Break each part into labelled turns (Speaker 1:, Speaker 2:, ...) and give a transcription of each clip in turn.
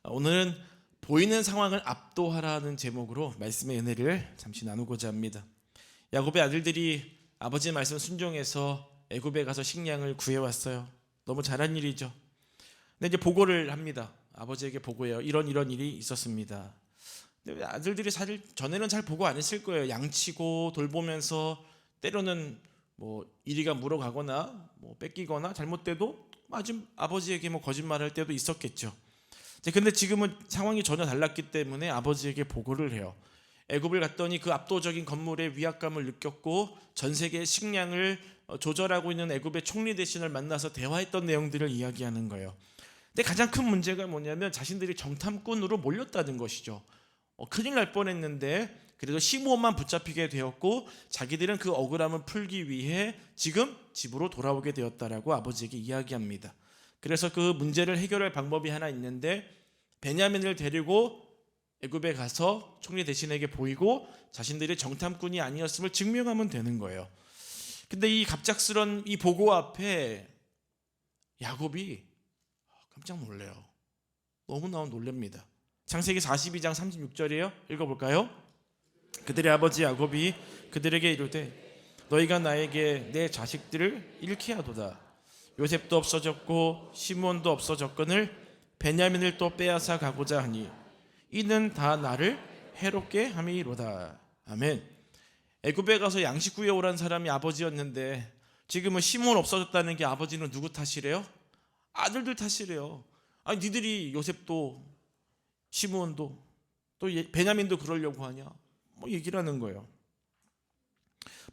Speaker 1: 오늘은 보이는 상황을 압도하라는 제목으로 말씀의 은혜를 잠시 나누고자 합니다. 야곱의 아들들이 아버지의 말씀 순종해서 애굽에 가서 식량을 구해왔어요. 너무 잘한 일이죠. 근데 이제 보고를 합니다. 아버지에게 보고해요. 이런 일이 있었습니다. 근데 아들들이 사실 전에는 잘 보고 안 했을 거예요. 양치고 돌보면서 때로는 이리가 물어가거나 뺏기거나 잘못돼도 아버지에게 거짓말할 때도 있었겠죠. 근데 지금은 상황이 전혀 달랐기 때문에 아버지에게 보고를 해요. 애굽을 갔더니 그 압도적인 건물의 위압감을 느꼈고 전 세계의 식량을 조절하고 있는 애굽의 총리 대신을 만나서 대화했던 내용들을 이야기하는 거예요. 근데 가장 큰 문제가 뭐냐면 자신들이 정탐꾼으로 몰렸다는 것이죠. 큰일 날 뻔했는데 그래도 시므온만 붙잡히게 되었고 자기들은 그 억울함을 풀기 위해 지금 집으로 돌아오게 되었다라고 아버지에게 이야기합니다. 그래서 그 문제를 해결할 방법이 하나 있는데 베냐민을 데리고 애굽에 가서 총리 대신에게 보이고 자신들이 정탐꾼이 아니었음을 증명하면 되는 거예요. 근데 이 갑작스런 이 보고 앞에 야곱이 깜짝 놀래요. 너무나 놀랍니다. 창세기 42장 36절이에요. 읽어볼까요? 그들의 아버지 야곱이 그들에게 이르되 너희가 나에게 내 자식들을 잃게 하도다. 요셉도 없어졌고 시므온도 없어졌거늘 베냐민을 또 빼앗아 가고자 하니 이는 다 나를 해롭게 함이로다. 아멘. 애굽에 가서 양식 구해 오란 사람이 아버지였는데 지금은 시므온 없어졌다는 게 아버지는 누구 탓이래요? 아들들 탓이래요. 아니 니들이 요셉도 시므온도 또 베냐민도 그러려고 하냐? 얘기를 하는 거예요.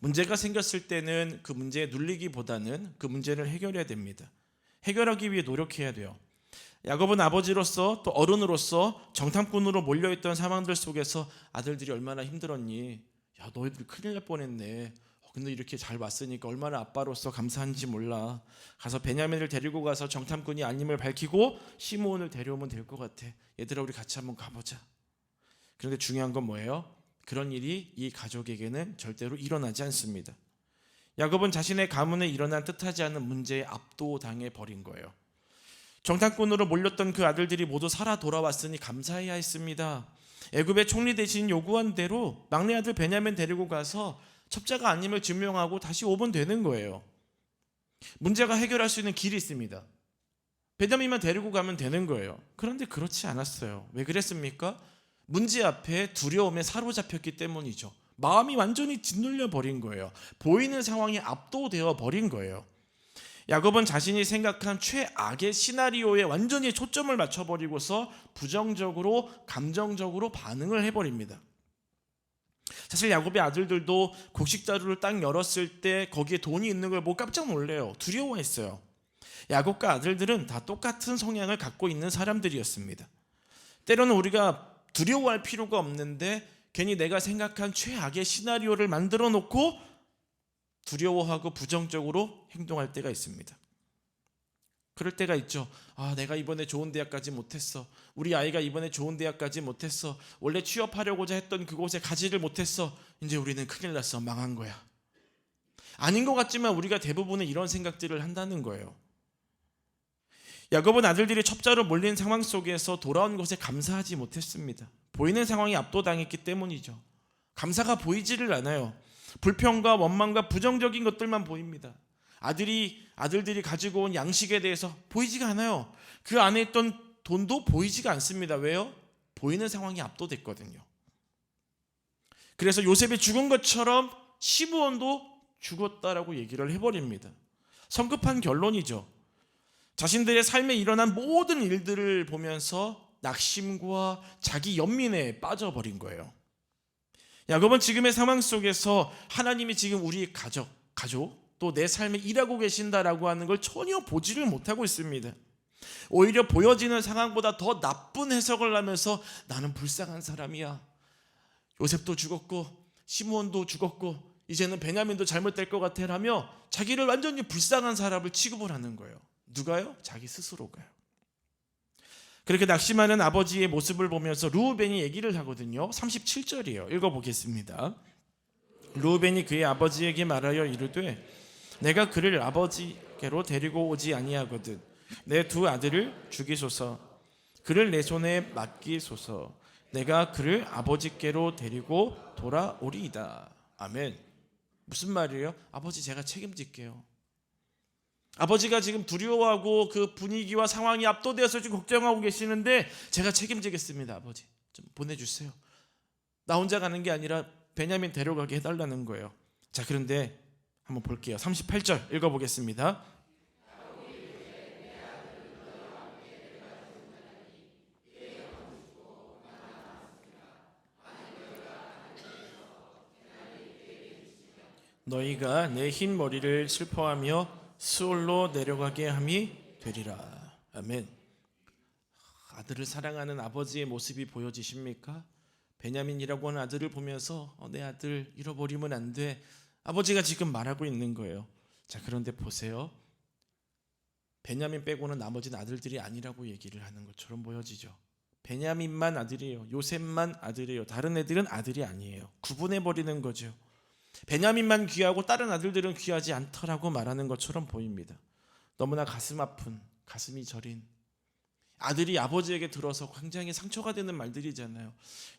Speaker 1: 문제가 생겼을 때는 그 문제에 눌리기보다는 그 문제를 해결해야 됩니다. 해결하기 위해 노력해야 돼요. 야곱은 아버지로서 또 어른으로서 정탐꾼으로 몰려있던 상황들 속에서 아들들이 얼마나 힘들었니? 야 너희들 큰일 날 뻔했네. 근데 이렇게 잘 왔으니까 얼마나 아빠로서 감사한지 몰라. 가서 베냐민을 데리고 가서 정탐꾼이 아님을 밝히고 시므온을 데려오면 될 것 같아. 얘들아 우리 같이 한번 가보자. 그런데 중요한 건 뭐예요? 그런 일이 이 가족에게는 절대로 일어나지 않습니다. 야곱은 자신의 가문에 일어난 뜻하지 않은 문제에 압도당해 버린 거예요. 정탐꾼으로 몰렸던 그 아들들이 모두 살아 돌아왔으니 감사해야 했습니다. 애굽의 총리 대신 요구한 대로 막내 아들 베냐민 데리고 가서 첩자가 아님을 증명하고 다시 오면 되는 거예요. 문제가 해결할 수 있는 길이 있습니다. 베냐민만 데리고 가면 되는 거예요. 그런데 그렇지 않았어요. 왜 그랬습니까? 문제 앞에 두려움에 사로잡혔기 때문이죠. 마음이 완전히 짓눌려 버린 거예요. 보이는 상황에 압도되어 버린 거예요. 야곱은 자신이 생각한 최악의 시나리오에 완전히 초점을 맞춰버리고서 부정적으로 감정적으로 반응을 해버립니다. 사실 야곱의 아들들도 곡식 자루를 딱 열었을 때 거기에 돈이 있는 걸 보고 깜짝 놀래요. 두려워했어요. 야곱과 아들들은 다 똑같은 성향을 갖고 있는 사람들이었습니다. 때로는 우리가 두려워할 필요가 없는데 괜히 내가 생각한 최악의 시나리오를 만들어 놓고 두려워하고 부정적으로 행동할 때가 있습니다. 그럴 때가 있죠. 내가 이번에 좋은 대학까지 못했어. 우리 아이가 이번에 좋은 대학까지 못했어. 원래 취업하려고자 했던 그곳에 가지를 못했어. 이제 우리는 큰일 났어. 망한 거야. 아닌 것 같지만 우리가 대부분의 이런 생각들을 한다는 거예요. 야곱은 아들들이 첩자로 몰린 상황 속에서 돌아온 것에 감사하지 못했습니다. 보이는 상황이 압도당했기 때문이죠. 감사가 보이지를 않아요. 불평과 원망과 부정적인 것들만 보입니다. 아들들이 가지고 온 양식에 대해서 보이지가 않아요. 그 안에 있던 돈도 보이지가 않습니다. 왜요? 보이는 상황이 압도됐거든요. 그래서 요셉이 죽은 것처럼 시므온도 죽었다라고 얘기를 해버립니다. 성급한 결론이죠. 자신들의 삶에 일어난 모든 일들을 보면서 낙심과 자기 연민에 빠져버린 거예요. 야곱은 지금의 상황 속에서 하나님이 지금 우리 가족 또 내 삶에 일하고 계신다라고 하는 걸 전혀 보지를 못하고 있습니다. 오히려 보여지는 상황보다 더 나쁜 해석을 하면서 나는 불쌍한 사람이야. 요셉도 죽었고 시므온도 죽었고 이제는 베냐민도 잘못될 것 같아 라며 자기를 완전히 불쌍한 사람을 취급을 하는 거예요. 누가요? 자기 스스로가요. 그렇게 낙심하는 아버지의 모습을 보면서 르우벤이 얘기를 하거든요. 37절이에요. 읽어보겠습니다. 르우벤이 그의 아버지에게 말하여 이르되 내가 그를 아버지께로 데리고 오지 아니하거든 내 두 아들을 죽이소서. 그를 내 손에 맡기소서. 내가 그를 아버지께로 데리고 돌아오리이다. 아멘. 무슨 말이에요? 아버지, 제가 책임질게요. 아버지가 지금 두려워하고 그 분위기와 상황이 압도되어서 지금 걱정하고 계시는데 제가 책임지겠습니다. 아버지, 좀 보내주세요. 나 혼자 가는 게 아니라 베냐민 데려가게 해달라는 거예요. 자, 그런데 한번 볼게요. 38절 읽어보겠습니다. 너희가 내 흰 머리를 슬퍼하며 수올로 내려가게 함이 되리라. 아멘. 아들을 사랑하는 아버지의 모습이 보여지십니까? 베냐민이라고 하는 아들을 보면서 내 아들 잃어버리면 안 돼. 아버지가 지금 말하고 있는 거예요. 자, 그런데 보세요. 베냐민 빼고는 나머지는 아들들이 아니라고 얘기를 하는 것처럼 보여지죠. 베냐민만 아들이에요. 요셉만 아들이에요. 다른 애들은 아들이 아니에요. 구분해버리는 거죠. 베냐민만 귀하고 다른 아들들은 귀하지 않더라고 말하는 것처럼 보입니다. 너무나 가슴 아픈, 가슴이 저린 아들이 아버지에게 들어서 굉장히 상처가 되는 말들이잖아요.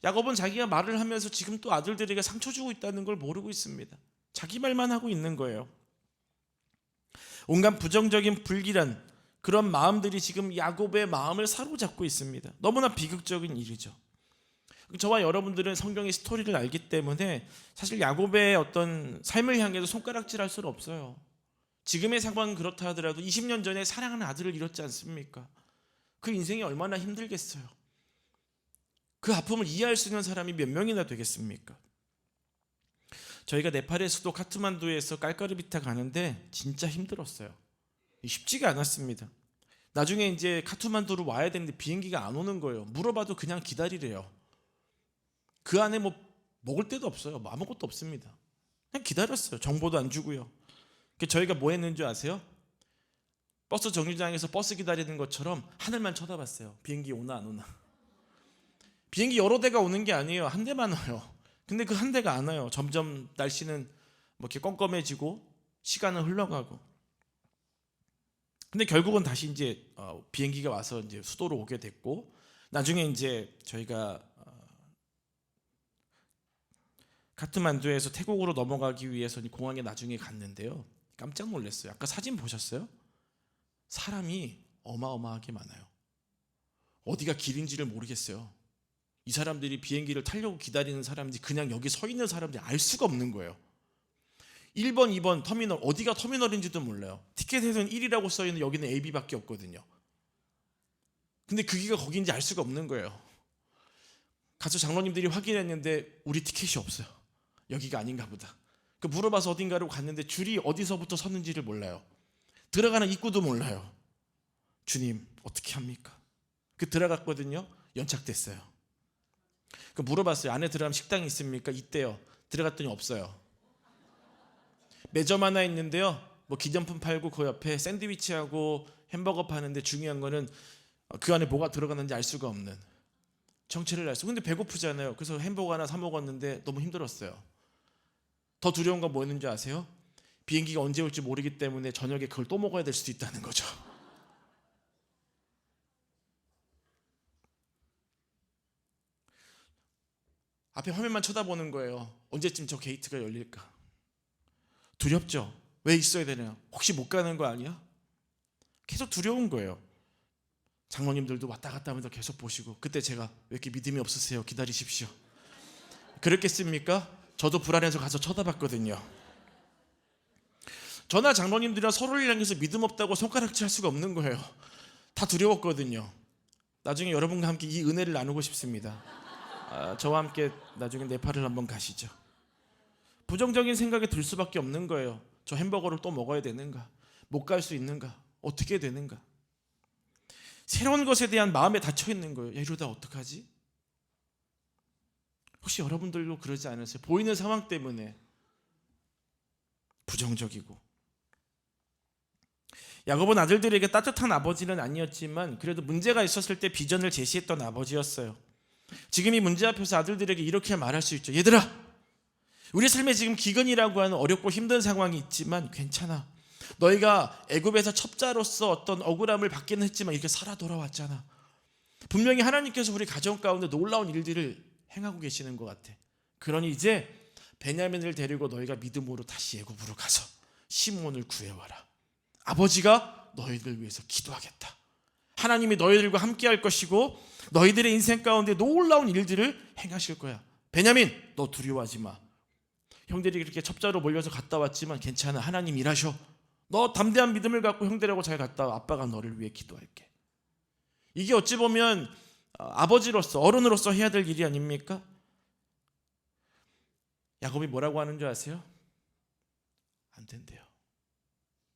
Speaker 1: 야곱은 자기가 말을 하면서 지금 또 아들들에게 상처 주고 있다는 걸 모르고 있습니다. 자기 말만 하고 있는 거예요. 온갖 부정적인 불길한 그런 마음들이 지금 야곱의 마음을 사로잡고 있습니다. 너무나 비극적인 일이죠. 저와 여러분들은 성경의 스토리를 알기 때문에 사실 야곱의 어떤 삶을 향해서 손가락질할 수는 없어요. 지금의 상황은 그렇다 하더라도 20년 전에 사랑하는 아들을 잃었지 않습니까? 그 인생이 얼마나 힘들겠어요. 그 아픔을 이해할 수 있는 사람이 몇 명이나 되겠습니까? 저희가 네팔의 수도 카트만두에서 깔까르비타 가는데 진짜 힘들었어요. 쉽지가 않았습니다. 나중에 이제 카트만두로 와야 되는데 비행기가 안 오는 거예요. 물어봐도 그냥 기다리래요. 그 안에 뭐 먹을 데도 없어요. 뭐 아무것도 없습니다. 그냥 기다렸어요. 정보도 안 주고요. 저희가 뭐 했는 줄 아세요? 버스 정류장에서 버스 기다리는 것처럼 하늘만 쳐다봤어요. 비행기 오나 안 오나. 비행기 여러 대가 오는 게 아니에요. 한 대만 와요. 근데 그 한 대가 안 와요. 점점 날씨는 뭐 이렇게 껌껌해지고 시간은 흘러가고. 근데 결국은 다시 이제 비행기가 와서 이제 수도로 오게 됐고, 나중에 이제 저희가 카트만두에서 태국으로 넘어가기 위해서 공항에 나중에 갔는데요. 깜짝 놀랐어요. 아까 사진 보셨어요? 사람이 어마어마하게 많아요. 어디가 길인지를 모르겠어요. 이 사람들이 비행기를 타려고 기다리는 사람인지 그냥 여기 서 있는 사람들이 알 수가 없는 거예요. 1번, 2번 터미널, 어디가 터미널인지도 몰라요. 티켓에서는 1이라고 써있는 여기는 AB밖에 없거든요. 근데 그기가 거기인지 알 수가 없는 거예요. 가서 장로님들이 확인했는데 우리 티켓이 없어요. 여기가 아닌가 보다. 그 물어봐서 어딘가로 갔는데 줄이 어디서부터 섰는지를 몰라요. 들어가는 입구도 몰라요. 주님, 어떻게 합니까? 그 들어갔거든요. 연착됐어요. 그 물어봤어요. 안에 들어가면 식당이 있습니까? 있대요. 들어갔더니 없어요. 매점 하나 있는데요. 뭐 기념품 팔고 그 옆에 샌드위치하고 햄버거 파는데 중요한 거는 그 안에 뭐가 들어갔는지 알 수가 없는, 정체를 알 수. 근데 배고프잖아요. 그래서 햄버거 하나 사 먹었는데 너무 힘들었어요. 더 두려운 건 뭐였는지 아세요? 비행기가 언제 올지 모르기 때문에 저녁에 그걸 또 먹어야 될 수도 있다는 거죠. 앞에 화면만 쳐다보는 거예요. 언제쯤 저 게이트가 열릴까? 두렵죠? 왜 있어야 되냐? 혹시 못 가는 거 아니야? 계속 두려운 거예요. 장로님들도 왔다 갔다 하면서 계속 보시고, 그때 제가 왜 이렇게 믿음이 없으세요? 기다리십시오. 그랬겠습니까? 저도 불안해서 가서 쳐다봤거든요. 저나 장로님들이랑 서로를 향해서 믿음 없다고 손가락질 할 수가 없는 거예요. 다 두려웠거든요. 나중에 여러분과 함께 이 은혜를 나누고 싶습니다. 저와 함께 나중에 네팔을 한번 가시죠. 부정적인 생각이 들 수밖에 없는 거예요. 저 햄버거를 또 먹어야 되는가? 못 갈 수 있는가? 어떻게 되는가? 새로운 것에 대한 마음에 닫혀 있는 거예요. 이러다 어떡하지? 혹시 여러분들도 그러지 않으세요? 보이는 상황 때문에 부정적이고. 야곱은 아들들에게 따뜻한 아버지는 아니었지만 그래도 문제가 있었을 때 비전을 제시했던 아버지였어요. 지금 이 문제 앞에서 아들들에게 이렇게 말할 수 있죠. 얘들아, 우리 삶에 지금 기근이라고 하는 어렵고 힘든 상황이 있지만 괜찮아. 너희가 애굽에서 첩자로서 어떤 억울함을 받기는 했지만 이렇게 살아 돌아왔잖아. 분명히 하나님께서 우리 가정 가운데 놀라운 일들을 행하고 계시는 것 같아. 그러니 이제 베냐민을 데리고 너희가 믿음으로 다시 애굽으로 가서 시므온을 구해와라. 아버지가 너희들 위해서 기도하겠다. 하나님이 너희들과 함께할 것이고 너희들의 인생 가운데 놀라운 일들을 행하실 거야. 베냐민, 너 두려워하지 마. 형들이 그렇게 첩자로 몰려서 갔다 왔지만 괜찮아. 하나님 일하셔. 너 담대한 믿음을 갖고 형들하고 잘 갔다 와. 아빠가 너를 위해 기도할게. 이게 어찌 보면 아버지로서, 어른으로서 해야 될 일이 아닙니까? 야곱이 뭐라고 하는 줄 아세요? 안 된대요.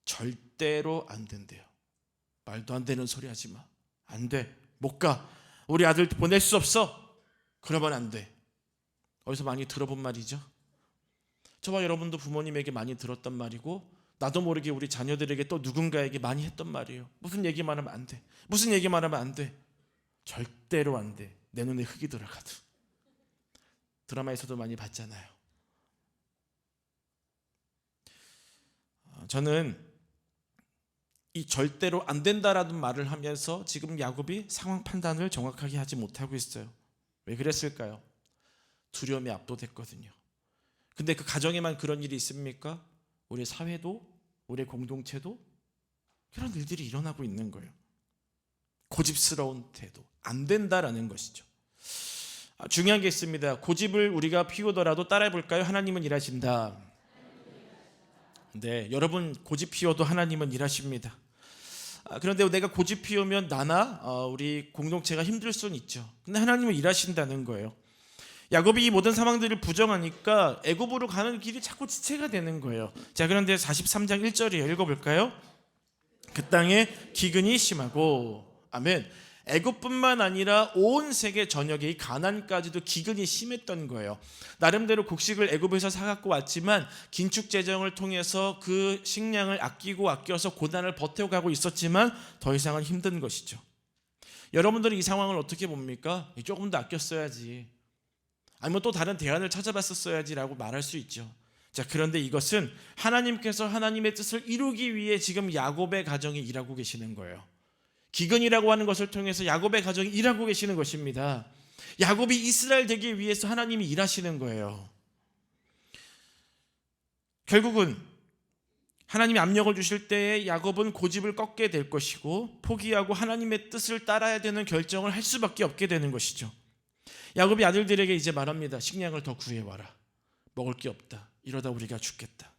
Speaker 1: 절대로 안 된대요. 말도 안 되는 소리 하지 마. 안 돼. 못 가. 우리 아들 보낼 수 없어. 그러면 안 돼. 어디서 많이 들어본 말이죠. 저와 여러분도 부모님에게 많이 들었던 말이고 나도 모르게 우리 자녀들에게 또 누군가에게 많이 했던 말이에요. 무슨 얘기만 하면 안 돼. 무슨 얘기만 하면 안 돼. 절대로 안 돼. 내 눈에 흙이 들어가도. 드라마에서도 많이 봤잖아요. 저는 이 절대로 안 된다라는 말을 하면서 지금 야곱이 상황 판단을 정확하게 하지 못하고 있어요. 왜 그랬을까요? 두려움에 압도됐거든요. 근데 그 가정에만 그런 일이 있습니까? 우리 사회도, 우리 공동체도 그런 일들이 일어나고 있는 거예요. 고집스러운 태도, 안 된다라는 것이죠. 중요한 게 있습니다. 고집을 우리가 피우더라도 따라해 볼까요? 하나님은 일하신다. 네, 여러분 고집 피워도 하나님은 일하십니다. 그런데 내가 고집 피우면 나나 우리 공동체가 힘들 수는 있죠. 근데 하나님은 일하신다는 거예요. 야곱이 이 모든 상황들을 부정하니까 애굽으로 가는 길이 자꾸 지체가 되는 거예요. 자, 그런데 43장 1절이에요. 읽어볼까요? 그 땅에 기근이 심하고, 아멘. 애굽뿐만 아니라 온 세계 전역에 이 가나안까지도 기근이 심했던 거예요. 나름대로 곡식을 애굽에서 사갖고 왔지만 긴축 재정을 통해서 그 식량을 아껴서 고난을 버텨가고 있었지만 더 이상은 힘든 것이죠. 여러분들은 이 상황을 어떻게 봅니까? 조금 더 아꼈어야지, 아니면 또 다른 대안을 찾아봤었어야지라고 말할 수 있죠. 자, 그런데 이것은 하나님께서 하나님의 뜻을 이루기 위해 지금 야곱의 가정이 일하고 계시는 거예요. 기근이라고 하는 것을 통해서 야곱의 가정이 일하고 계시는 것입니다. 야곱이 이스라엘 되기 위해서 하나님이 일하시는 거예요. 결국은 하나님이 압력을 주실 때에 야곱은 고집을 꺾게 될 것이고 포기하고 하나님의 뜻을 따라야 되는 결정을 할 수밖에 없게 되는 것이죠. 야곱이 아들들에게 이제 말합니다. 식량을 더 구해와라. 먹을 게 없다. 이러다 우리가 죽겠다.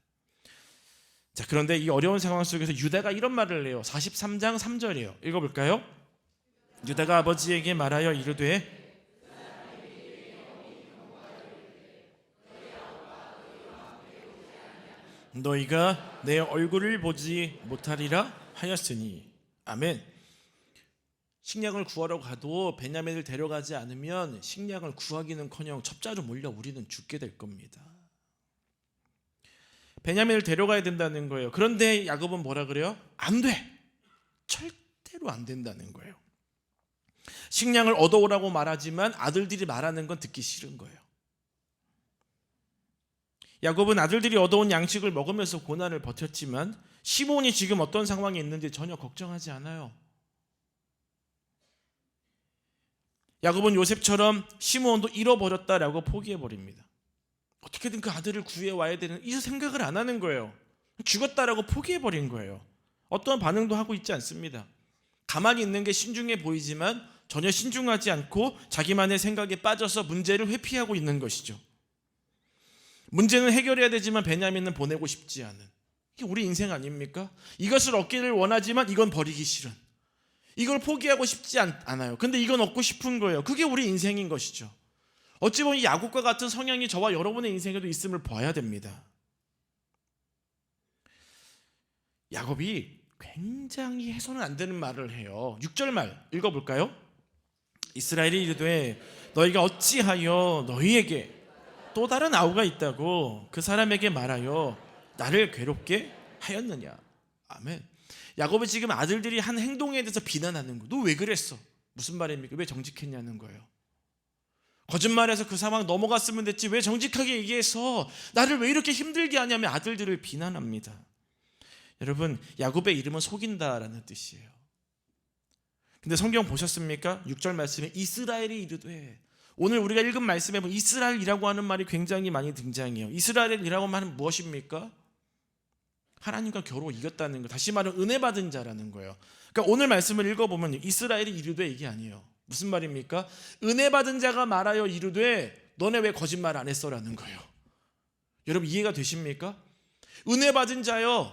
Speaker 1: 자, 그런데 이 어려운 상황 속에서 유다가 이런 말을 해요. 43장 3절이에요. 읽어볼까요? 유다가 아버지에게 말하여 이르되 너희가 내 얼굴을 보지 못하리라 하였으니. 아멘. 식량을 구하러 가도 베냐민을 데려가지 않으면 식량을 구하기는커녕 첩자로 몰려 우리는 죽게 될 겁니다. 베냐민을 데려가야 된다는 거예요. 그런데 야곱은 뭐라 그래요? 안 돼. 절대로 안 된다는 거예요. 식량을 얻어오라고 말하지만 아들들이 말하는 건 듣기 싫은 거예요. 야곱은 아들들이 얻어온 양식을 먹으면서 고난을 버텼지만 시몬이 지금 어떤 상황에 있는지 전혀 걱정하지 않아요. 야곱은 요셉처럼 시므온도 잃어버렸다라고 포기해버립니다. 어떻게든 그 아들을 구해와야 되는 이 생각을 안 하는 거예요. 죽었다라고 포기해버린 거예요. 어떤 반응도 하고 있지 않습니다. 가만히 있는 게 신중해 보이지만 전혀 신중하지 않고 자기만의 생각에 빠져서 문제를 회피하고 있는 것이죠. 문제는 해결해야 되지만 베냐민은 보내고 싶지 않은, 이게 우리 인생 아닙니까? 이것을 얻기를 원하지만 이건 버리기 싫은, 이걸 포기하고 싶지 않아요. 근데 이건 얻고 싶은 거예요. 그게 우리 인생인 것이죠. 어찌 보면 야곱과 같은 성향이 저와 여러분의 인생에도 있음을 봐야 됩니다. 야곱이 굉장히 해서는 안 되는 말을 해요. 6절 말 읽어볼까요? 이스라엘이 이르되 너희가 어찌하여 너희에게 또 다른 아우가 있다고 그 사람에게 말하여 나를 괴롭게 하였느냐. 아멘. 야곱이 지금 아들들이 한 행동에 대해서 비난하는 거예요. 너 왜 그랬어? 무슨 말입니까? 왜 정직했냐는 거예요. 거짓말해서 그 상황 넘어갔으면 됐지 왜 정직하게 얘기해서 나를 왜 이렇게 힘들게 하냐며 아들들을 비난합니다. 여러분, 야곱의 이름은 속인다라는 뜻이에요. 근데 성경 보셨습니까? 6절 말씀에 이스라엘이 이르되, 오늘 우리가 읽은 말씀에 보면 이스라엘이라고 하는 말이 굉장히 많이 등장해요. 이스라엘이라고 하면 무엇입니까? 하나님과 겨루 이겼다는 거, 다시 말하면 은혜 받은 자라는 거예요. 그러니까 오늘 말씀을 읽어보면 이스라엘이 이르되 이게 아니에요. 무슨 말입니까? 은혜 받은 자가 말하여 이르되 너네 왜 거짓말 안 했어라는 거예요. 여러분 이해가 되십니까? 은혜 받은 자요,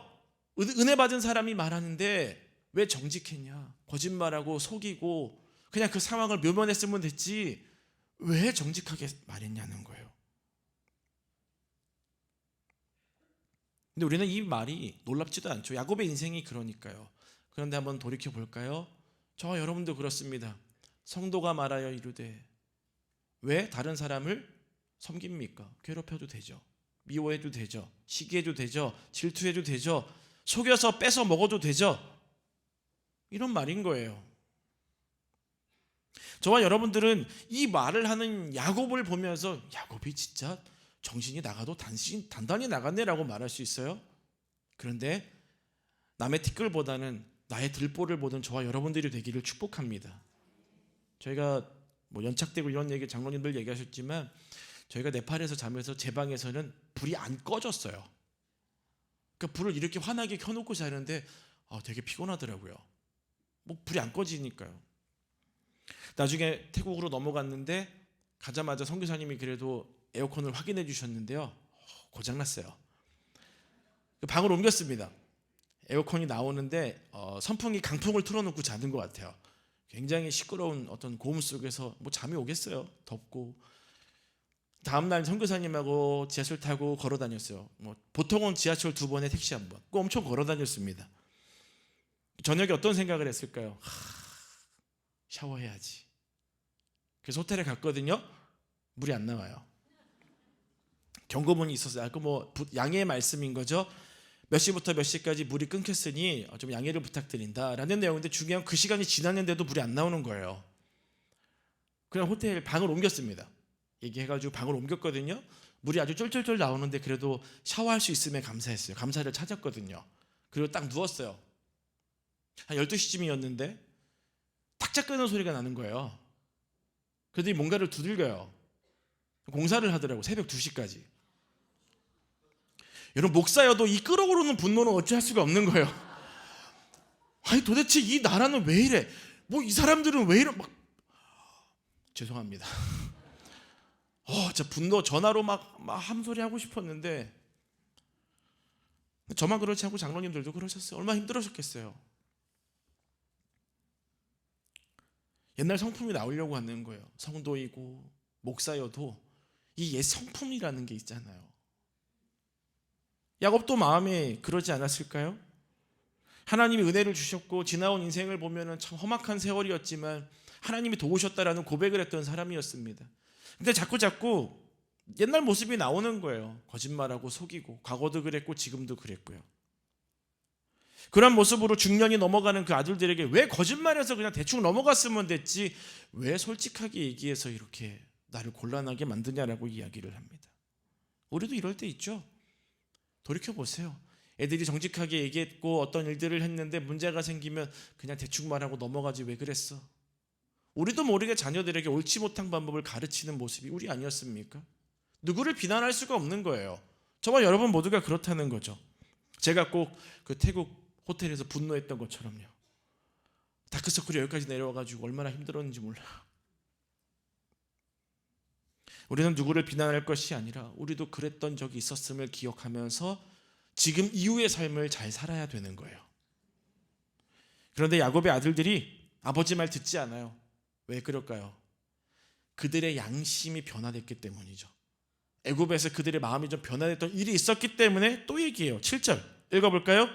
Speaker 1: 은혜 받은 사람이 말하는데 왜 정직했냐? 거짓말하고 속이고 그냥 그 상황을 묘면했으면 됐지 왜 정직하게 말했냐는 거예요. 근데 우리는 이 말이 놀랍지도 않죠. 야곱의 인생이 그러니까요. 그런데 한번 돌이켜 볼까요? 저와 여러분도 그렇습니다. 성도가 말하여 이르되 왜 다른 사람을 섬깁니까? 괴롭혀도 되죠. 미워해도 되죠. 시기해도 되죠. 질투해도 되죠. 속여서 뺏어 먹어도 되죠. 이런 말인 거예요. 저와 여러분들은 이 말을 하는 야곱을 보면서 야곱이 진짜 정신이 나가도 단단히 나갔네라고 말할 수 있어요. 그런데 남의 티끌보다는 나의 들보를 보는 저와 여러분들이 되기를 축복합니다. 저희가 뭐 연착되고 이런 얘기 장로님들 얘기하셨지만 저희가 네팔에서 자면서 제 방에서는 불이 안 꺼졌어요. 그러니까 불을 이렇게 환하게 켜놓고 자는데 되게 피곤하더라고요. 뭐 불이 안 꺼지니까요. 나중에 태국으로 넘어갔는데 가자마자 선교사님이 그래도 에어컨을 확인해 주셨는데요. 고장났어요. 방을 옮겼습니다. 에어컨이 나오는데 선풍기 강풍을 틀어놓고 자는 것 같아요. 굉장히 시끄러운 어떤 고음 속에서 뭐 잠이 오겠어요. 덥고. 다음날 선교사님하고 지하철 타고 걸어 다녔어요. 뭐 보통은 지하철 2번에 택시 1번. 엄청 걸어 다녔습니다. 저녁에 어떤 생각을 했을까요? 샤워해야지. 그래서 호텔에 갔거든요. 물이 안 나와요. 경고문이 있었어요. 뭐 양해의 말씀인 거죠. 몇 시부터 몇 시까지 물이 끊겼으니 좀 양해를 부탁드린다라는 내용인데 중요한 그 시간이 지났는데도 물이 안 나오는 거예요. 그냥 호텔 방을 옮겼습니다. 얘기해가지고 방을 옮겼거든요. 물이 아주 쫄쫄쫄 나오는데 그래도 샤워할 수 있음에 감사했어요. 감사를 찾았거든요. 그리고 딱 누웠어요. 한 12시쯤이었는데 탁자 끄는 소리가 나는 거예요. 그들이 뭔가를 두들겨요. 공사를 하더라고. 새벽 2시까지. 여러분 목사여도 이 끓어오르는 분노는 어찌할 수가 없는 거예요. 아니 도대체 이 나라는 왜 이래? 뭐 이 사람들은 왜 이래? 막 죄송합니다. 진짜 분노 전화로 막 함소리 하고 싶었는데 저만 그렇지 않고 장로님들도 그러셨어요. 얼마나 힘들으셨겠어요. 옛날 성품이 나오려고 하는 거예요. 성도이고 목사여도 이 옛 성품이라는 게 있잖아요. 야곱도 마음에 그러지 않았을까요? 하나님이 은혜를 주셨고 지나온 인생을 보면 참 험악한 세월이었지만 하나님이 도우셨다라는 고백을 했던 사람이었습니다. 근데 자꾸 옛날 모습이 나오는 거예요. 거짓말하고 속이고 과거도 그랬고 지금도 그랬고요. 그런 모습으로 중년이 넘어가는 그 아들들에게 왜 거짓말해서 그냥 대충 넘어갔으면 됐지 왜 솔직하게 얘기해서 이렇게 나를 곤란하게 만드냐라고 이야기를 합니다. 우리도 이럴 때 있죠. 돌이켜보세요. 애들이 정직하게 얘기했고 어떤 일들을 했는데 문제가 생기면 그냥 대충 말하고 넘어가지 왜 그랬어? 우리도 모르게 자녀들에게 옳지 못한 방법을 가르치는 모습이 우리 아니었습니까? 누구를 비난할 수가 없는 거예요. 저와 여러분 모두가 그렇다는 거죠. 제가 꼭 그 태국 호텔에서 분노했던 것처럼요. 다크서클이 여기까지 내려와가지고 얼마나 힘들었는지 몰라요. 우리는 누구를 비난할 것이 아니라 우리도 그랬던 적이 있었음을 기억하면서 지금 이후의 삶을 잘 살아야 되는 거예요. 그런데 야곱의 아들들이 아버지 말 듣지 않아요. 왜 그럴까요? 그들의 양심이 변화됐기 때문이죠. 애굽에서 그들의 마음이 좀 변화됐던 일이 있었기 때문에 또 얘기해요. 7절 읽어볼까요?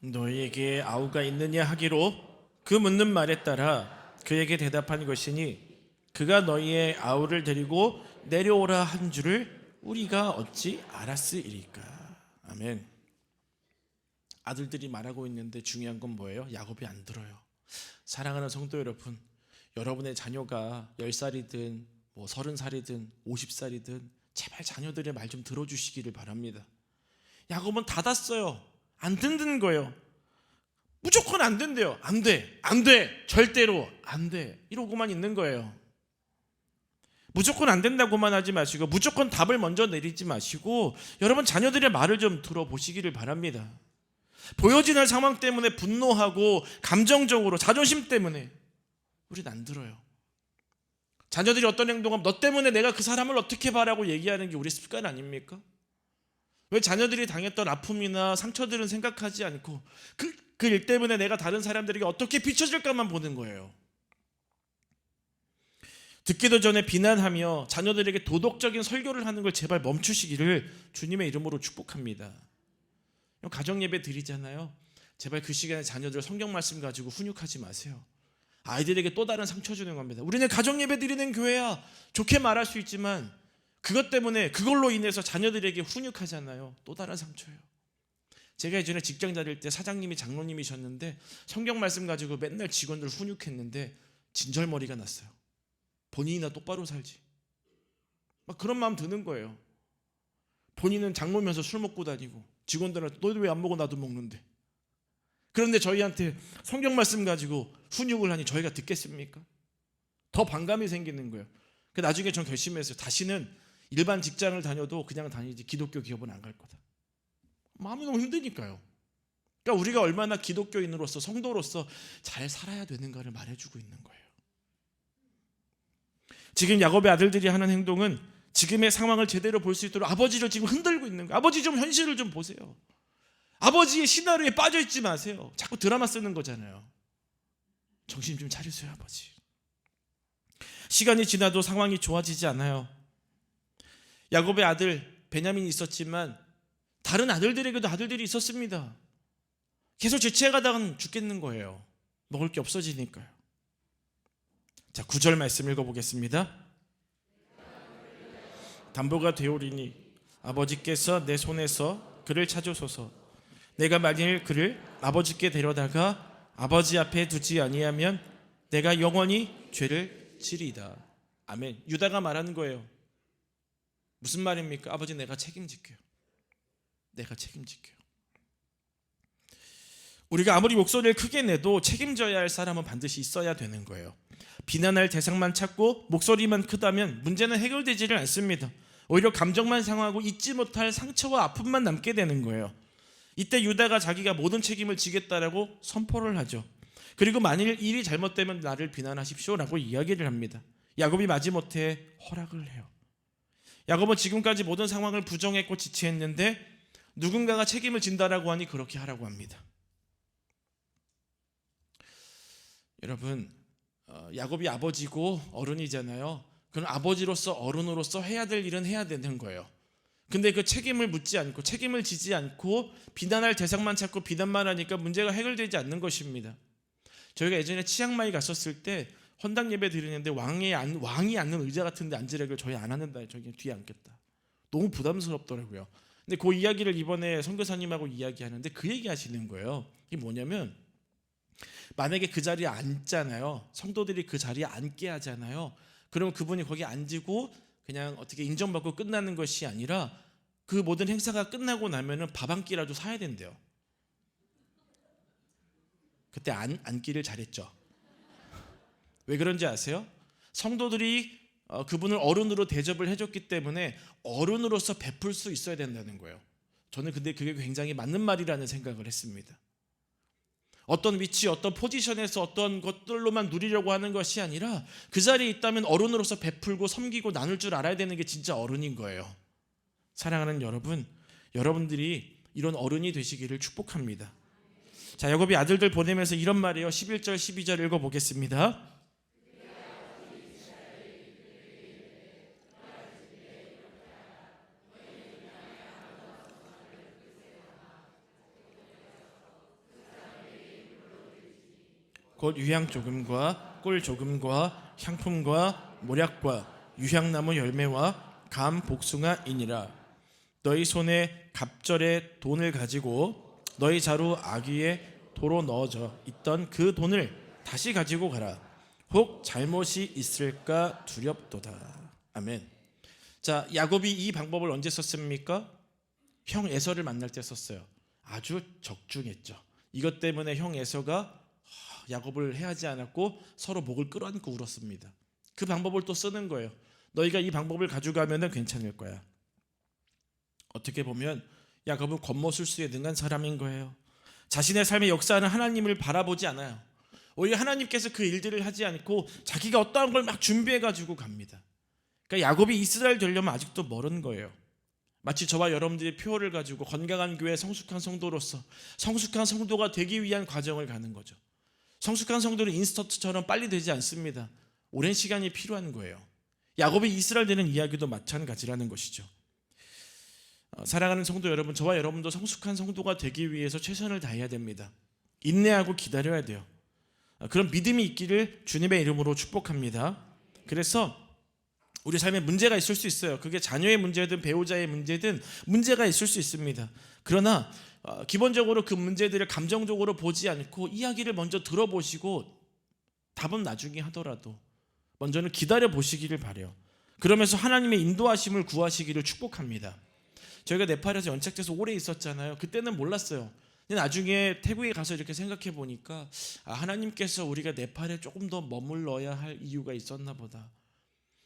Speaker 1: 너희에게 아우가 있느냐 하기로 그 묻는 말에 따라 그에게 대답한 것이니 그가 너희의 아우를 데리고 내려오라 한 줄을 우리가 어찌 알았으리까. 아멘. 아들들이 말하고 있는데 중요한 건 뭐예요? 야곱이 안 들어요. 사랑하는 성도 여러분, 여러분의 자녀가 10살이든 뭐 30살이든 50살이든 제발 자녀들의 말 좀 들어주시기를 바랍니다. 야곱은 닫았어요. 안 듣는 거예요. 무조건 안 된대요. 안 돼, 안 돼, 절대로 안 돼, 이러고만 있는 거예요. 무조건 안 된다고만 하지 마시고, 무조건 답을 먼저 내리지 마시고, 여러분 자녀들의 말을 좀 들어보시기를 바랍니다. 보여지는 상황 때문에 분노하고 감정적으로 자존심 때문에 우린 안 들어요. 자녀들이 어떤 행동하면 너 때문에 내가 그 사람을 어떻게 봐라고 얘기하는 게 우리 습관 아닙니까? 왜 자녀들이 당했던 아픔이나 상처들은 생각하지 않고 그 일 때문에 내가 다른 사람들에게 어떻게 비춰질까만 보는 거예요. 듣기도 전에 비난하며 자녀들에게 도덕적인 설교를 하는 걸 제발 멈추시기를 주님의 이름으로 축복합니다. 가정 예배 드리잖아요. 제발 그 시간에 자녀들 성경 말씀 가지고 훈육하지 마세요. 아이들에게 또 다른 상처 주는 겁니다. 우리는 가정 예배 드리는 교회야, 좋게 말할 수 있지만 그것 때문에, 그걸로 인해서 자녀들에게 훈육하잖아요. 또 다른 상처예요. 제가 예전에 직장 다닐 때 사장님이 장로님이셨는데 성경 말씀 가지고 맨날 직원들 훈육했는데 진절머리가 났어요. 본인이나 똑바로 살지, 막 그런 마음 드는 거예요. 본인은 장로면서 술 먹고 다니고 직원들은 너도 왜 안 먹어, 나도 먹는데. 그런데 저희한테 성경 말씀 가지고 훈육을 하니 저희가 듣겠습니까? 더 반감이 생기는 거예요. 나중에 전 결심했어요. 다시는 일반 직장을 다녀도 그냥 다니지 기독교 기업은 안 갈 거다. 마음이 너무 힘드니까요. 그러니까 우리가 얼마나 기독교인으로서, 성도로서 잘 살아야 되는가를 말해주고 있는 거예요. 지금 야곱의 아들들이 하는 행동은 지금의 상황을 제대로 볼 수 있도록 아버지를 지금 흔들고 있는 거예요. 아버지 좀 현실을 좀 보세요. 아버지의 시나리오에 빠져 있지 마세요. 자꾸 드라마 쓰는 거잖아요. 정신 좀 차리세요, 아버지. 시간이 지나도 상황이 좋아지지 않아요. 야곱의 아들 베냐민이 있었지만 다른 아들들에게도 아들들이 있었습니다. 계속 죄치해가다가 죽겠는 거예요. 먹을 게 없어지니까요. 자, 9절 말씀 읽어보겠습니다. 담보가 되오리니 아버지께서 내 손에서 그를 찾으소서. 내가 만일 그를 아버지께 데려다가 아버지 앞에 두지 아니하면 내가 영원히 죄를 지리이다. 아멘. 유다가 말하는 거예요. 무슨 말입니까? 아버지, 내가 책임질게요. 내가 책임질게요. 우리가 아무리 목소리를 크게 내도 책임져야 할 사람은 반드시 있어야 되는 거예요. 비난할 대상만 찾고 목소리만 크다면 문제는 해결되지를 않습니다. 오히려 감정만 상하고 잊지 못할 상처와 아픔만 남게 되는 거예요. 이때 유다가 자기가 모든 책임을 지겠다라고 선포를 하죠. 그리고 만일 일이 잘못되면 나를 비난하십시오라고 이야기를 합니다. 야곱이 마지못해 허락을 해요. 야곱은 지금까지 모든 상황을 부정했고 지체했는데 누군가가 책임을 진다라고 하니 그렇게 하라고 합니다. 여러분, 야곱이 아버지고 어른이잖아요. 그럼 아버지로서, 어른으로서 해야 될 일은 해야 되는 거예요. 근데 그 책임을 묻지 않고, 책임을 지지 않고 비난할 대상만 찾고 비난만 하니까 문제가 해결되지 않는 것입니다. 저희가 예전에 치앙마이 갔었을 때 헌당 예배 드리는데 왕이 앉는 의자 같은 데 앉으라고 저희 안 앉는다, 저기 뒤에 앉겠다. 너무 부담스럽더라고요. 근데 그 이야기를 이번에 선교사님하고 이야기하는데 그 얘기 하시는 거예요. 이게 뭐냐면, 만약에 그 자리에 앉잖아요. 성도들이 그 자리에 앉게 하잖아요. 그러면 그분이 거기 앉고 그냥 어떻게 인정받고 끝나는 것이 아니라 그 모든 행사가 끝나고 나면은 밥 한 끼라도 사야 된대요. 그때 앉기를 잘했죠. 왜 그런지 아세요? 성도들이 그분을 어른으로 대접을 해줬기 때문에 어른으로서 베풀 수 있어야 된다는 거예요. 저는 근데 그게 굉장히 맞는 말이라는 생각을 했습니다. 어떤 위치, 어떤 포지션에서 어떤 것들로만 누리려고 하는 것이 아니라 그 자리에 있다면 어른으로서 베풀고 섬기고 나눌 줄 알아야 되는 게 진짜 어른인 거예요. 사랑하는 여러분, 여러분들이 이런 어른이 되시기를 축복합니다. 자, 야곱이 아들들 보내면서 이런 말이에요. 11절 12절 읽어보겠습니다. 곧 유향 조금과 꿀 조금과 향품과 모략과 유향나무 열매와 감 복숭아이니라. 너희 손에 갑절의 돈을 가지고 너희 자루 아귀에 도로 넣어져 있던 그 돈을 다시 가지고 가라. 혹 잘못이 있을까 두렵도다. 아멘. 자, 야곱이 이 방법을 언제 썼습니까? 형 에서를 만날 때 썼어요. 아주 적중했죠. 이것 때문에 형 에서가 야곱을 해하지 않았고 서로 목을 끌어안고 울었습니다. 그 방법을 또 쓰는 거예요. 너희가 이 방법을 가져가면 괜찮을 거야. 어떻게 보면 야곱은 겉모술수에 능한 사람인 거예요. 자신의 삶의 역사는 하나님을 바라보지 않아요. 오히려 하나님께서 그 일들을 하지 않고 자기가 어떠한 걸 막 준비해가지고 갑니다. 그러니까 야곱이 이스라엘 되려면 아직도 멀은 거예요. 마치 저와 여러분들이 표를 가지고 건강한 교회 성숙한 성도로서 성숙한 성도가 되기 위한 과정을 가는 거죠. 성숙한 성도는 인스턴트처럼 빨리 되지 않습니다. 오랜 시간이 필요한 거예요. 야곱이 이스라엘 되는 이야기도 마찬가지라는 것이죠. 사랑하는 성도 여러분, 저와 여러분도 성숙한 성도가 되기 위해서 최선을 다해야 됩니다. 인내하고 기다려야 돼요. 그런 믿음이 있기를 주님의 이름으로 축복합니다. 그래서 우리 삶에 문제가 있을 수 있어요. 그게 자녀의 문제든 배우자의 문제든 문제가 있을 수 있습니다. 그러나 기본적으로 그 문제들을 감정적으로 보지 않고 이야기를 먼저 들어보시고 답은 나중에 하더라도 먼저는 기다려 보시기를 바라요. 그러면서 하나님의 인도하심을 구하시기를 축복합니다. 저희가 네팔에서 연착돼서 오래 있었잖아요. 그때는 몰랐어요. 근데 나중에 태국에 가서 이렇게 생각해 보니까 하나님께서 우리가 네팔에 조금 더 머물러야 할 이유가 있었나 보다.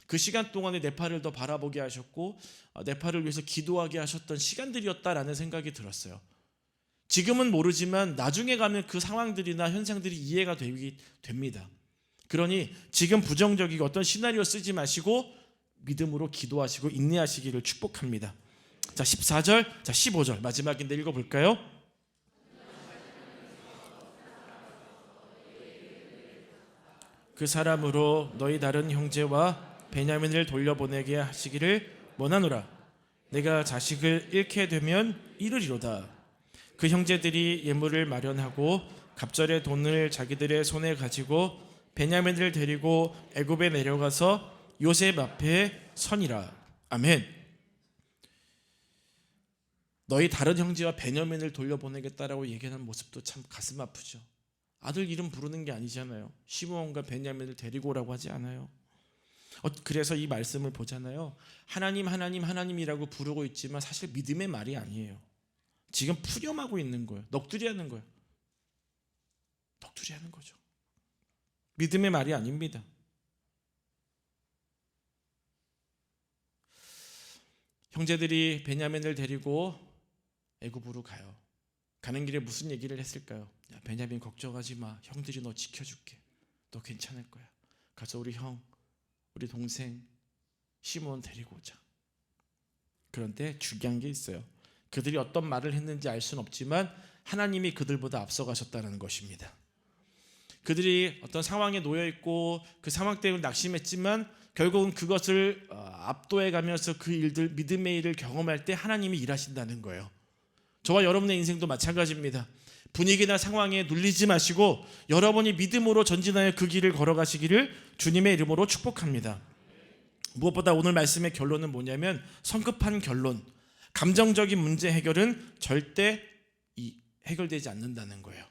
Speaker 1: 그 시간 동안에 네팔을 더 바라보게 하셨고 네팔을 위해서 기도하게 하셨던 시간들이었다라는 생각이 들었어요. 지금은 모르지만 나중에 가면 그 상황들이나 현상들이 이해가 됩니다. 그러니 지금 부정적이고 어떤 시나리오 쓰지 마시고 믿음으로 기도하시고 인내하시기를 축복합니다. 자, 14절, 자 15절 마지막인데 읽어볼까요? 그 사람으로 너희 다른 형제와 베냐민을 돌려보내게 하시기를 원하노라. 내가 자식을 잃게 되면 이르리로다. 그 형제들이 예물을 마련하고 갑절의 돈을 자기들의 손에 가지고 베냐민을 데리고 애굽에 내려가서 요셉 앞에 서니라. 아멘. 너희 다른 형제와 베냐민을 돌려보내겠다라고 얘기하는 모습도 참 가슴 아프죠. 아들 이름 부르는 게 아니잖아요. 시므온과 베냐민을 데리고 오라고 하지 않아요. 그래서 이 말씀을 보잖아요. 하나님 하나님 하나님이라고 부르고 있지만 사실 믿음의 말이 아니에요. 지금 푸념하고 있는 거예요. 넋두리 하는 거예요. 넋두리 하는 거죠. 믿음의 말이 아닙니다. 형제들이 베냐민을 데리고 애굽으로 가요. 가는 길에 무슨 얘기를 했을까요? 야, 베냐민 걱정하지 마. 형들이 너 지켜줄게. 너 괜찮을 거야. 가서 우리 형, 우리 동생 시므온 데리고 오자. 그런데 중요한 게 있어요. 그들이 어떤 말을 했는지 알 수는 없지만 하나님이 그들보다 앞서가셨다는 것입니다. 그들이 어떤 상황에 놓여 있고 그 상황 때문에 낙심했지만 결국은 그것을 압도해 가면서 그 일들, 믿음의 일을 경험할 때 하나님이 일하신다는 거예요. 저와 여러분의 인생도 마찬가지입니다. 분위기나 상황에 눌리지 마시고 여러분이 믿음으로 전진하여 그 길을 걸어가시기를 주님의 이름으로 축복합니다. 무엇보다 오늘 말씀의 결론은 뭐냐면 성급한 결론, 감정적인 문제 해결은 절대 해결되지 않는다는 거예요.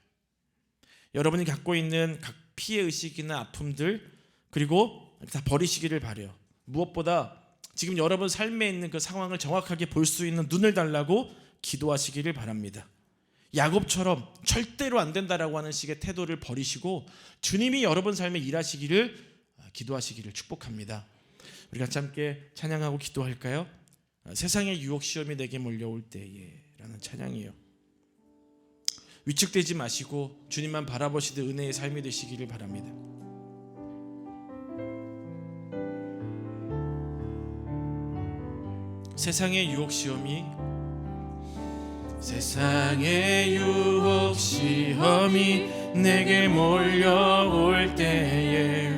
Speaker 1: 여러분이 갖고 있는 각 피해의식이나 아픔들 그리고 다 버리시기를 바라요. 무엇보다 지금 여러분 삶에 있는 그 상황을 정확하게 볼 수 있는 눈을 달라고 기도하시기를 바랍니다. 야곱처럼 절대로 안 된다라고 하는 식의 태도를 버리시고 주님이 여러분 삶에 일하시기를 기도하시기를 축복합니다. 우리 같이 함께 찬양하고 기도할까요? 세상의 유혹 시험이 내게 몰려올 때에 라는 찬양이에요. 위축되지 마시고 주님만 바라보시듯 은혜의 삶이 되시기를 바랍니다. 세상의 유혹 시험이 내게 몰려올 때에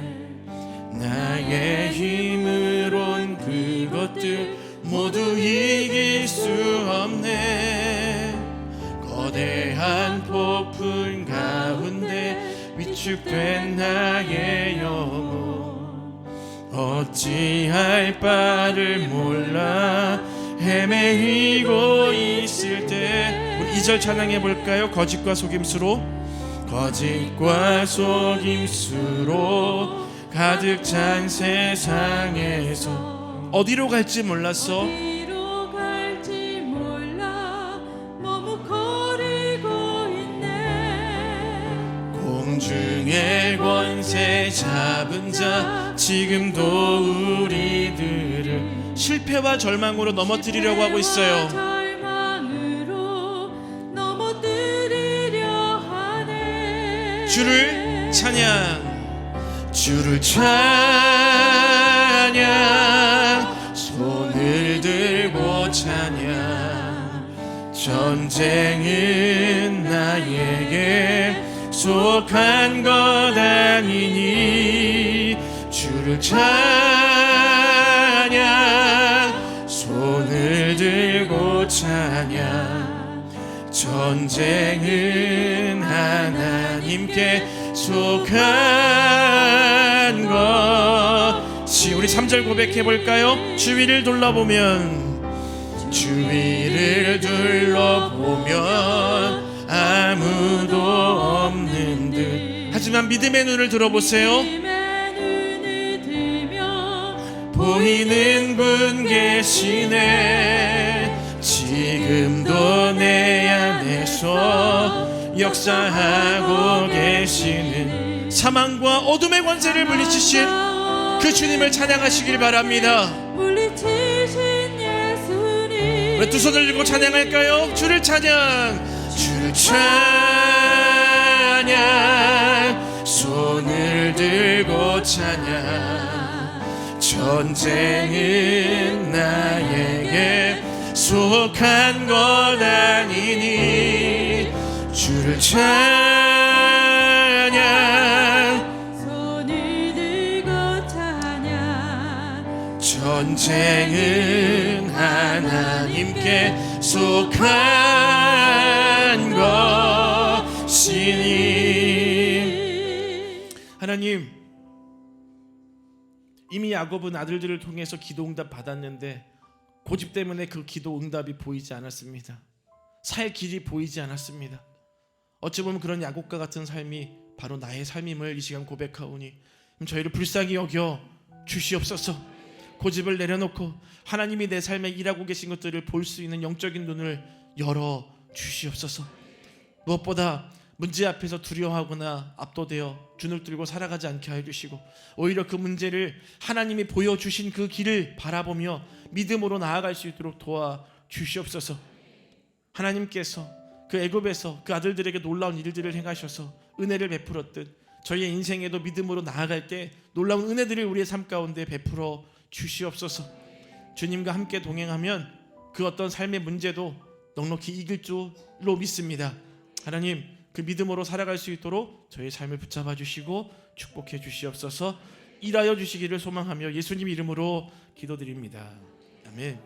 Speaker 1: 나의 힘으론 그것들 모두 이길 수 없네. 거대한 폭풍 가운데 위축된 나의 영혼 어찌할 바를 몰라 헤매이고 있을 때 우리 2절 찬양해 볼까요? 거짓과 속임수로 가득 찬 세상에서 어디로 갈지 몰랐어.
Speaker 2: 어디로 갈지 몰라 머뭇거리고 있네.
Speaker 1: 공중의 권세 잡은 자 지금도 우리들을 실패와 절망으로 넘어뜨리려고 하고 있어요.
Speaker 2: 절망으로 넘어뜨리려 하네.
Speaker 1: 주를 찬양, 주를 찬양, 손을 들고 찬양. 전쟁은 나에게 속한 것 아니니 주를 찬양, 손을 들고 찬양. 전쟁은 하나님께 속한 것이. 우리 3절 고백해 볼까요? 주위를 둘러보면, 주위를 둘러보면 아무도 없는 듯. 하지만 믿음의 눈을 들어보세요.
Speaker 2: 믿음의 눈을 들면
Speaker 1: 보이는 분 계시네. 지금도 내 안에서 역사하고 계시는 사망과 어둠의 권세를 물리치신 그 주님을 찬양하시길 바랍니다.
Speaker 2: 물리치신 예수님.
Speaker 1: 왜 두 손을 들고 찬양할까요? 주를 찬양, 주를 찬양, 손을 들고 찬양. 전쟁은 나에게 속한 것 아니니 주를 찬양,
Speaker 2: 손을 들고 찬양.
Speaker 1: 전쟁은 하나님께 속한 것이니. 하나님, 이미 야곱은 아들들을 통해서 기도 응답 받았는데 고집 때문에 그 기도 응답이 보이지 않았습니다. 살 길이 보이지 않았습니다. 어찌 보면 그런 야곱과 같은 삶이 바로 나의 삶임을 이 시간 고백하오니 저희를 불쌍히 여겨 주시옵소서. 고집을 내려놓고 하나님이 내 삶에 일하고 계신 것들을 볼 수 있는 영적인 눈을 열어 주시옵소서. 무엇보다 문제 앞에서 두려워하거나 압도되어 주눅들고 살아가지 않게 해주시고, 오히려 그 문제를 하나님이 보여주신 그 길을 바라보며 믿음으로 나아갈 수 있도록 도와주시옵소서. 하나님께서 그 애굽에서 그 아들들에게 놀라운 일들을 행하셔서 은혜를 베풀었듯 저희의 인생에도 믿음으로 나아갈 때 놀라운 은혜들을 우리의 삶 가운데 베풀어 주시옵소서. 주님과 함께 동행하면 그 어떤 삶의 문제도 넉넉히 이길 줄로 믿습니다. 하나님, 그 믿음으로 살아갈 수 있도록 저희의 삶을 붙잡아 주시고 축복해 주시옵소서. 일하여 주시기를 소망하며 예수님 이름으로 기도드립니다. 아멘.